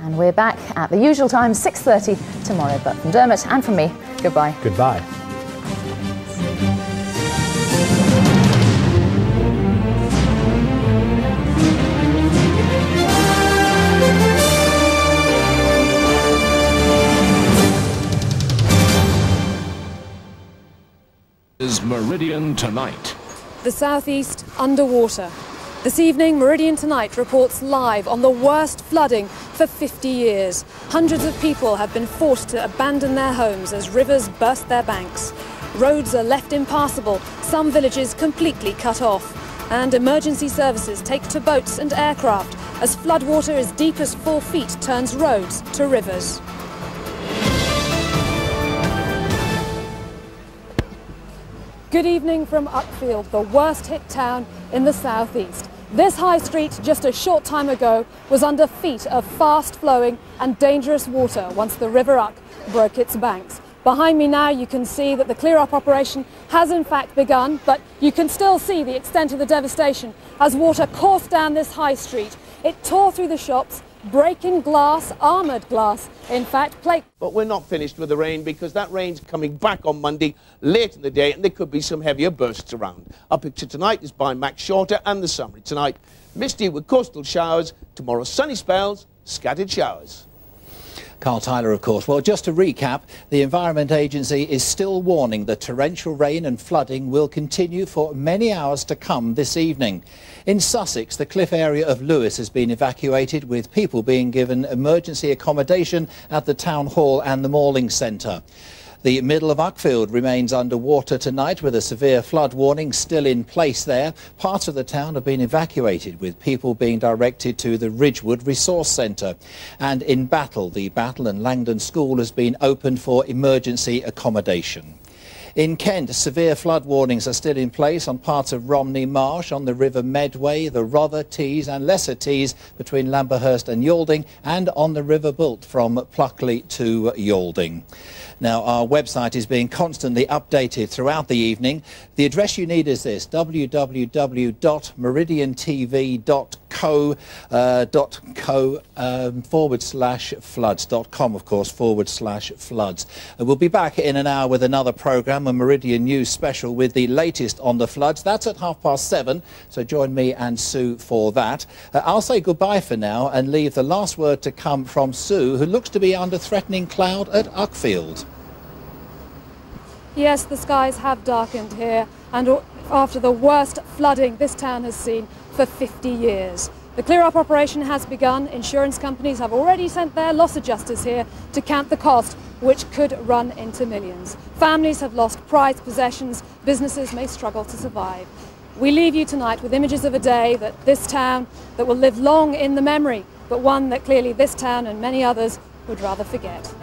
And we're back at the usual time, 6:30 tomorrow. But from Dermot and from me, goodbye. Goodbye. Is Meridian Tonight. The southeast underwater. This evening, Meridian Tonight reports live on the worst flooding for 50 years. Hundreds of people have been forced to abandon their homes as rivers burst their banks. Roads are left impassable, some villages completely cut off. And emergency services take to boats and aircraft as floodwater as deep as 4 feet turns roads to rivers. Good evening from Uckfield, the worst hit town in the southeast. This high street just a short time ago was under feet of fast-flowing and dangerous water once the River Uck broke its banks. Behind me now you can see that the clear-up operation has in fact begun, but you can still see the extent of the devastation as water coursed down this high street. It tore through the shops, breaking glass, armoured glass, in fact, plate. But we're not finished with the rain because that rain's coming back on Monday late in the day and there could be some heavier bursts around. Our picture tonight is by Max Shorter and the summary tonight. Misty with coastal showers, tomorrow sunny spells, scattered showers. Carl Tyler, of course. Well, just to recap, the Environment Agency is still warning that torrential rain and flooding will continue for many hours to come this evening. In Sussex, the cliff area of Lewis has been evacuated, with people being given emergency accommodation at the Town Hall and the Malling Centre. The middle of Uckfield remains underwater tonight with a severe flood warning still in place there. Parts of the town have been evacuated with people being directed to the Ridgewood Resource Centre. And in Battle, the Battle and Langdon School has been opened for emergency accommodation. In Kent, severe flood warnings are still in place on parts of Romney Marsh, on the River Medway, the Rother Tees and Lesser Tees between Lamberhurst and Yalding, and on the River Bult from Pluckley to Yalding. Now, our website is being constantly updated throughout the evening. The address you need is this: www.meridiantv.co.com, of course, /floods. We'll be back in an hour with another programme, a Meridian News special with the latest on the floods. That's at 7:30, so join me and Sue for that. I'll say goodbye for now and leave the last word to come from Sue, who looks to be under threatening cloud at Uckfield. Yes, the skies have darkened here, and after the worst flooding this town has seen for 50 years. The clear-up operation has begun. Insurance companies have already sent their loss adjusters here to count the cost, which could run into millions. Families have lost prized possessions. Businesses may struggle to survive. We leave you tonight with images of a day that this town that will live long in the memory, but one that clearly this town and many others would rather forget.